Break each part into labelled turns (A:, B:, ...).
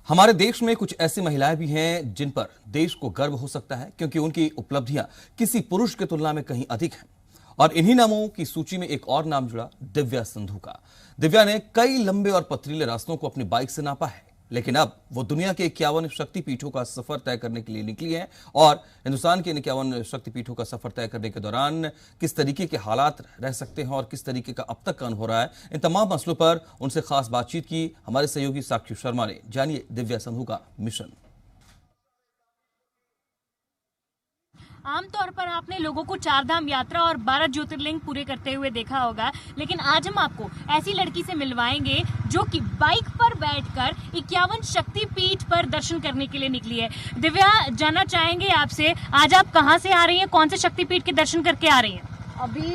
A: हमारे देश में कुछ ऐसी महिलाएं भी हैं जिन पर देश को गर्व हो सकता है क्योंकि उनकी उपलब्धियां किसी पुरुष की तुलना में कहीं अधिक हैं। और इन्हीं नामों की सूची में एक और नाम जुड़ा, दिव्या संधू का। दिव्या ने कई लंबे और पथरीले रास्तों को अपनी बाइक से नापा है, लेकिन अब वो दुनिया के 51 शक्तिपीठों का सफर तय करने के लिए निकली है। और हिंदुस्तान के 51 शक्तिपीठों का सफर तय करने के दौरान किस तरीके के हालात रह सकते हैं और किस तरीके का अब तक का अनुभव हो रहा है, इन तमाम मसलों पर उनसे खास बातचीत की हमारे सहयोगी साक्षी शर्मा ने। जानिए दिव्या संधू का मिशन।
B: आमतौर पर आपने लोगों को 4 धाम यात्रा और 12 ज्योतिर्लिंग पूरे करते हुए देखा होगा, लेकिन आज हम आपको ऐसी लड़की से मिलवाएंगे जो कि बाइक पर बैठकर 51 शक्तिपीठ पर दर्शन करने के लिए निकली है। दिव्या, जानना चाहेंगे आपसे, आज आप कहां से आ रही हैं, कौन से शक्तिपीठ के दर्शन करके आ रही हैं?
C: अभी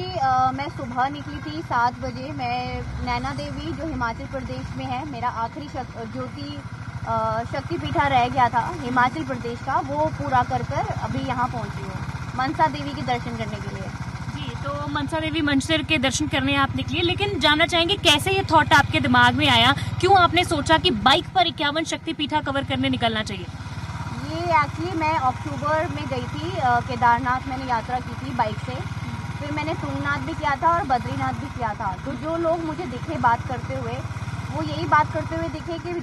C: मैं सुबह निकली थी 7 बजे। मैं नैना देवी जो हिमाचल प्रदेश में है, मेरा आखिरी शक्तिपीठा रह गया था हिमाचल प्रदेश का, वो पूरा कर अभी यहाँ पहुँची हूँ मनसा देवी के दर्शन करने के लिए।
B: जी, तो मनसा देवी मंदिर के दर्शन करने आप निकली, लेकिन जानना चाहेंगे कैसे ये थॉट आपके दिमाग में आया, क्यों आपने सोचा कि बाइक पर 51 शक्तिपीठा कवर करने निकलना चाहिए?
C: ये एक्चुअली मैं अक्टूबर में गई थी, केदारनाथ मैंने यात्रा की थी बाइक से, फिर मैंने तुंगनाथ भी किया था और बद्रीनाथ भी किया था। तो जो लोग मुझे दिखे बात करते हुए, वो यही बात करते हुए दिखे कि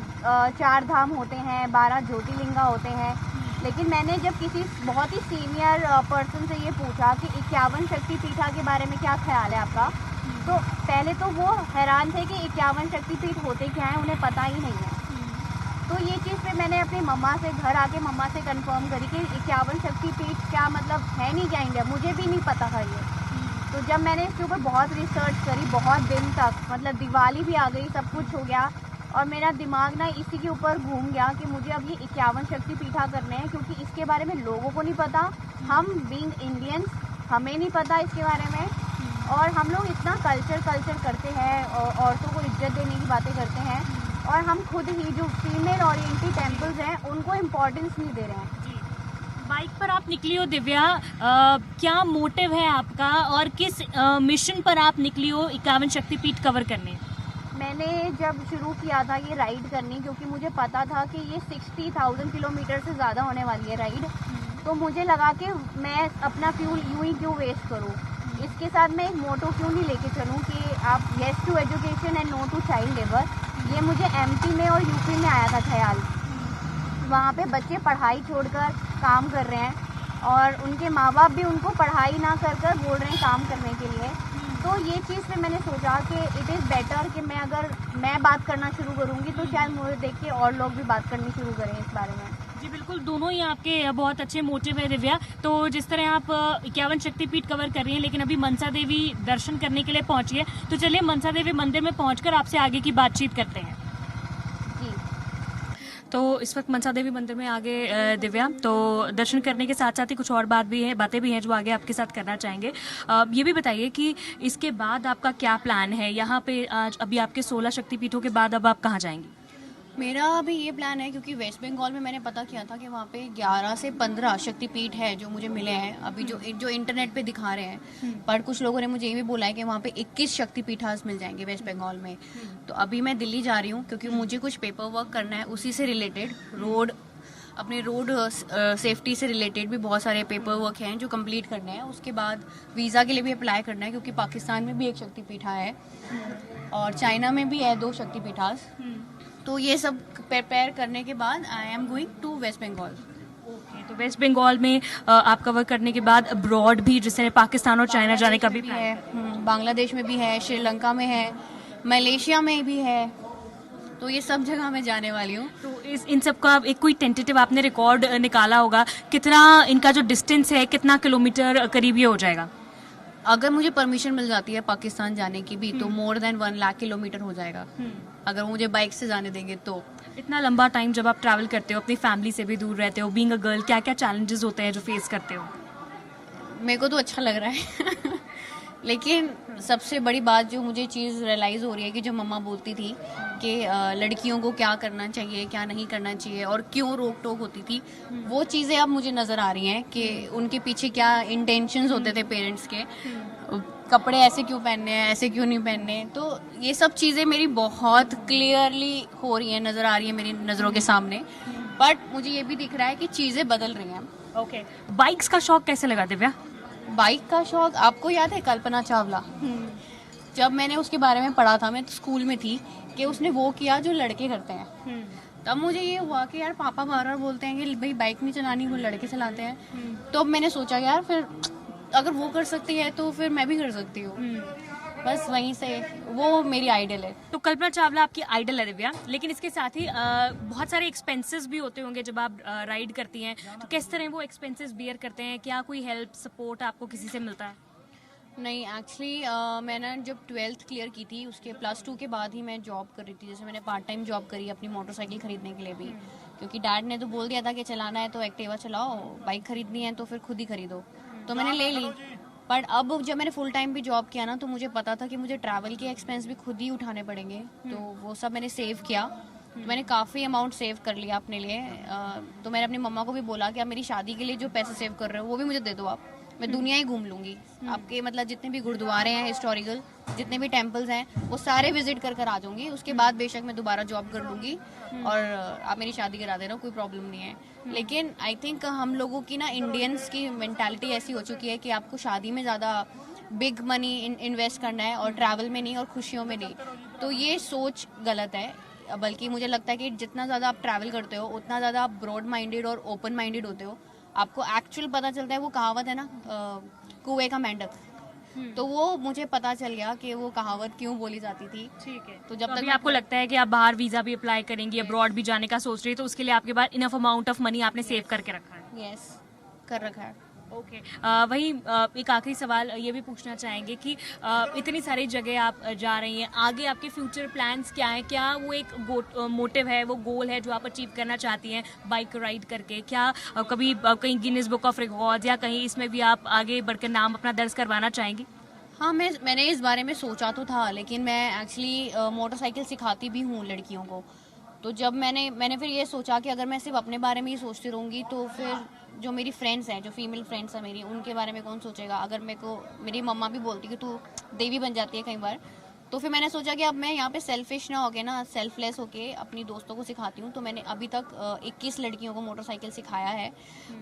C: 4 धाम होते हैं, 12 ज्योतिर्लिंगा होते हैं, लेकिन मैंने जब किसी बहुत ही सीनियर पर्सन से ये पूछा कि 51 शक्तिपीठा के बारे में क्या ख्याल है आपका, तो पहले तो वो हैरान थे कि 51 शक्तिपीठ होते क्या हैं, उन्हें पता ही नहीं है। तो ये चीज़ पे मैंने अपनी मम्मा से घर आके मम्मा से कंफर्म करी कि 51 शक्तिपीठ क्या मतलब है, नहीं क्या इंडिया, मुझे भी नहीं पता था ये। तो जब मैंने इसके ऊपर बहुत रिसर्च करी, बहुत दिन तक, मतलब दिवाली भी आ गई, सब कुछ हो गया, और मेरा दिमाग ना इसी के ऊपर घूम गया कि मुझे अब ये 51 शक्तिपीठा करने हैं, क्योंकि इसके बारे में लोगों को नहीं पता। हम बीइंग इंडियंस, हमें नहीं पता इसके बारे में, और हम लोग इतना कल्चर करते हैं, औरतों को इज्जत देने की बातें करते हैं, और हम खुद ही जो फीमेल ओरिएंटेड टेम्पल्स हैं उनको इम्पोर्टेंस नहीं दे रहे हैं।
B: बाइक पर आप निकली हो दिव्या, क्या मोटिव है आपका और किस मिशन पर आप निकली हो 51 शक्तिपीठ कवर करने?
C: मैंने जब शुरू किया था ये राइड करनी, क्योंकि मुझे पता था कि ये 60,000 किलोमीटर से ज़्यादा होने वाली है राइड, तो मुझे लगा कि मैं अपना फ्यूल यूं ही क्यों वेस्ट करूं। इसके साथ मैं एक मोटो क्यों नहीं लेके चलूं कि आप yes to education and no to child labour. ये मुझे एमपी में और यूपी में आया था ख्याल। वहाँ पे बच्चे पढ़ाई छोड़कर काम कर रहे हैं, और उनके माँ बाप भी उनको पढ़ाई ना कर बोल रहे हैं काम करने के लिए। तो ये चीज़ पे मैंने सोचा कि इट इज़ बेटर कि अगर मैं बात करना शुरू करूँगी तो शायद मुझे देख के और लोग भी बात करनी शुरू करें इस बारे में।
B: जी बिल्कुल, दोनों ही आपके बहुत अच्छे मोटिव है दिव्या। तो जिस तरह आप 51 शक्तिपीठ कवर कर रही हैं, लेकिन अभी मनसा देवी दर्शन करने के लिए पहुंची है, तो चलिए मनसा देवी मंदिर में पहुंचकर आपसे आगे की बातचीत करते हैं। तो इस वक्त मनसा देवी मंदिर में आगे दिव्या, तो दर्शन करने के साथ साथ ही कुछ और बातें भी हैं जो आगे आपके साथ करना चाहेंगे। ये भी बताइए कि इसके बाद आपका क्या प्लान है यहाँ पे? आज अभी आपके 16 शक्तिपीठों के बाद अब आप कहाँ जाएंगी?
D: मेरा अभी ये प्लान है, क्योंकि वेस्ट बंगाल में मैंने पता किया था कि वहाँ पे 11 से 15 शक्तिपीठ है जो मुझे मिले हैं अभी, जो इंटरनेट पे दिखा रहे हैं, पर कुछ लोगों ने मुझे ये भी बोला है कि वहाँ पे 21 शक्तिपीठास मिल जाएंगे वेस्ट बंगाल में। तो अभी मैं दिल्ली जा रही हूँ क्योंकि मुझे कुछ पेपर वर्क करना है, उसी से रिलेटेड अपने रोड सेफ्टी से रिलेटेड भी बहुत सारे पेपर वर्क हैं जो कंप्लीट करने हैं। उसके बाद वीज़ा के लिए भी अप्लाई करना है, क्योंकि पाकिस्तान में भी एक शक्तिपीठा है और चाइना में भी है 2 शक्तिपीठास। तो ये सब प्रिपेयर करने के बाद I am going to West Bengal.
B: Okay, तो वेस्ट बंगाल में आप कवर करने के बाद अब्रॉड भी, जैसे पाकिस्तान और चाइना जाने का भी
D: है, बांग्लादेश में भी है, श्रीलंका में है, मलेशिया में भी है, तो ये सब जगह मैं जाने वाली हूँ।
B: तो इन सब का एक कोई टेंटेटिव आपने रिकॉर्ड निकाला होगा, कितना इनका जो डिस्टेंस है, कितना किलोमीटर करीब ये हो जाएगा?
D: अगर मुझे परमिशन मिल जाती है पाकिस्तान जाने की भी, तो मोर देन 1 लाख किलोमीटर हो जाएगा अगर मुझे बाइक से जाने देंगे तो।
B: इतना लंबा टाइम जब आप ट्रैवल करते हो, अपनी फैमिली से भी दूर रहते हो, बीइंग अ गर्ल, क्या क्या चैलेंजेस होते हैं जो फेस करते हो?
D: मेरे को तो अच्छा लग रहा है लेकिन सबसे बड़ी बात जो मुझे चीज़ रियलाइज़ हो रही है कि जो मम्मा बोलती थी कि लड़कियों को क्या करना चाहिए, क्या नहीं करना चाहिए, और क्यों रोक टोक होती थी, वो चीज़ें अब मुझे नज़र आ रही हैं कि उनके पीछे क्या इंटेंशंस होते थे पेरेंट्स के। कपड़े ऐसे क्यों पहनने हैं, ऐसे क्यों नहीं पहनने हैं। तो ये सब चीज़ें मेरी बहुत क्लियरली हो रही हैं, नज़र आ रही है मेरी नज़रों के सामने। बट मुझे ये भी दिख रहा है कि चीज़ें बदल रही हैं।
B: ओके, बाइक्स का शौक कैसे लगा दिव्या?
D: बाइक का शौक आपको याद है कल्पना चावला? जब मैंने उसके बारे में पढ़ा था, मैं तो स्कूल में थी, कि उसने वो किया जो लड़के करते हैं। तब मुझे ये हुआ कि यार पापा बार बार बोलते हैं कि भाई बाइक नहीं चलानी, वो लड़के चलाते हैं। तो मैंने सोचा यार फिर अगर वो कर सकती है तो फिर मैं भी कर सकती हूँ। बस वहीं से वो मेरी आइडल है।
B: तो कल्पना चावला आपकी आइडल है दिव्या, लेकिन इसके साथ ही बहुत सारे एक्सपेंसेस भी होते होंगे जब आप राइड करती हैं, तो किस तरह वो एक्सपेंसेस बियर करते हैं? क्या कोई हेल्प सपोर्ट आपको किसी से मिलता है?
D: नहीं, एक्चुअली मैंने जब 12th क्लियर की थी उसके +2 के बाद ही मैं जॉब कर रही थी। जैसे मैंने पार्ट टाइम जॉब करी अपनी मोटरसाइकिल खरीदने के लिए भी, क्योंकि डैड ने तो बोल दिया था कि चलाना है तो एक्टिवा चलाओ, बाइक खरीदनी है तो फिर खुद ही खरीदो, तो मैंने ले ली। पर अब जब मैंने फुल टाइम भी जॉब किया ना, तो मुझे पता था कि मुझे ट्रैवल के एक्सपेंस भी खुद ही उठाने पड़ेंगे। तो वो सब मैंने सेव किया, तो मैंने काफ़ी अमाउंट सेव कर लिया अपने लिए। तो मैंने अपनी मम्मा को भी बोला कि आप मेरी शादी के लिए जो पैसे सेव कर रहे हो वो भी मुझे दे दो, आप मैं दुनिया ही घूम लूँगी। आपके मतलब जितने भी गुरुद्वारे हैं हिस्टोरिकल, जितने भी टेम्पल्स हैं, वो सारे विजिट कर कर आ जाऊँगी। उसके बाद बेशक मैं दोबारा जॉब कर लूँगी और आप मेरी शादी करा देना, कोई प्रॉब्लम नहीं है। लेकिन आई थिंक हम लोगों की ना, इंडियंस की मेंटालिटी ऐसी हो चुकी है कि आपको शादी में ज़्यादा बिग मनी इन्वेस्ट करना है और ट्रैवल में नहीं और खुशियों में नहीं। तो ये सोच गलत है। बल्कि मुझे लगता है कि जितना ज़्यादा आप ट्रैवल करते हो उतना ज़्यादा आप ब्रॉड माइंडेड और ओपन माइंडेड होते हो। आपको एक्चुअल पता चलता है। वो कहावत है ना, कुएं का मेंढक, तो वो मुझे पता चल गया कि वो कहावत क्यों बोली जाती थी।
B: ठीक है,
D: तो जब तक
B: अभी आपको लगता है कि आप बाहर वीजा भी अप्लाई करेंगी, अब्रॉड भी जाने का सोच रही है, तो उसके लिए आपके पास इनफ अमाउंट ऑफ मनी आपने सेव करके रखा है?
D: यस, कर रखा है।
B: ओके, वही एक आखिरी सवाल ये भी पूछना चाहेंगे कि इतनी सारी जगह आप जा रही हैं, आगे आपके फ्यूचर प्लान्स क्या हैं? क्या वो एक मोटिव है, वो गोल है जो आप अचीव करना चाहती हैं बाइक राइड करके? क्या कभी कहीं गिनीज बुक ऑफ रिकॉर्ड्स या कहीं इसमें भी आप आगे बढ़कर नाम अपना दर्ज करवाना चाहेंगी?
D: हाँ, मैंने इस बारे में सोचा तो था, लेकिन मैं एक्चुअली मोटरसाइकिल सिखाती भी हूँ लड़कियों को। तो जब मैंने फिर ये सोचा कि अगर मैं सिर्फ अपने बारे में ही सोचती रहूँगी तो फिर जो मेरी फ्रेंड्स हैं, जो फीमेल फ्रेंड्स हैं मेरी, उनके बारे में कौन सोचेगा? अगर मेरी मम्मा भी बोलती कि तू देवी बन जाती है कई बार। तो फिर मैंने सोचा कि अब मैं यहाँ पे सेल्फिश ना होके ना, सेल्फलेस होके अपनी दोस्तों को सिखाती हूँ। तो मैंने अभी तक 21 लड़कियों को मोटरसाइकिल सिखाया है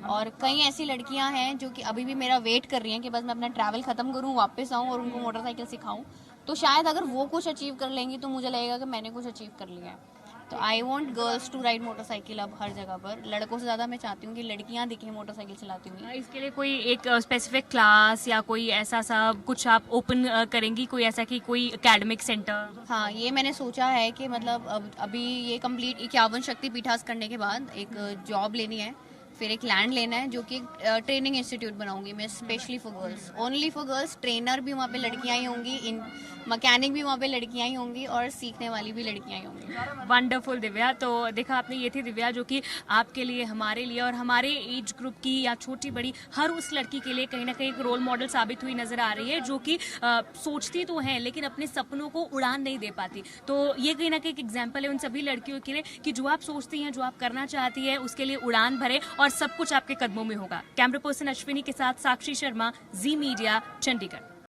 D: और कई ऐसी लड़कियाँ हैं जो कि अभी भी मेरा वेट कर रही हैं कि बस मैं अपना ट्रैवल ख़त्म करूँ, वापस आऊँ और उनको मोटरसाइकिल सिखाऊँ। तो शायद अगर वो कुछ अचीव कर लेंगी तो मुझे लगेगा कि मैंने कुछ अचीव कर लिया है। तो I want girls to ride motorcycle अब हर जगह पर। लड़कों से ज़्यादा मैं चाहती हूँ कि लड़कियाँ दिखें मोटरसाइकिल चलाती हुई।
B: इसके लिए कोई एक स्पेसिफिक क्लास या कोई ऐसा सा कुछ आप ओपन करेंगी, कोई ऐसा कि कोई एकेडमिक सेंटर?
D: हाँ, ये मैंने सोचा है कि मतलब अभी ये कंप्लीट 51 शक्ति पीठास करने के बाद एक जॉब लेनी है, फिर एक लैंड लेना है जो कि ट्रेनिंग इंस्टीट्यूट बनाऊंगी मैं specially for girls, only for girls. Trainer भी वहाँ पे लड़कियाँ ही होंगी, इन मैकेनिक भी वहाँ पे लड़कियाँ ही होंगी और सीखने वाली भी लड़कियाँ ही होंगी।
B: वंडरफुल दिव्या। तो देखा आपने, ये थी दिव्या जो कि आपके लिए, हमारे लिए और हमारे एज ग्रुप की या छोटी बड़ी हर उस लड़की के लिए कहीं ना कहीं एक रोल मॉडल साबित हुई नजर आ रही है, जो कि सोचती तो है लेकिन अपने सपनों को उड़ान नहीं दे पाती। तो ये कहीं ना कहीं एक एग्जाम्पल है उन सभी लड़कियों के लिए कि जो आप सोचती हैं, जो आप करना चाहती है, उसके लिए उड़ान भरे और सब कुछ आपके कदमों में होगा। कैमरा पर्सन अश्विनी के साथ साक्षी शर्मा, जी मीडिया, चंडीगढ़।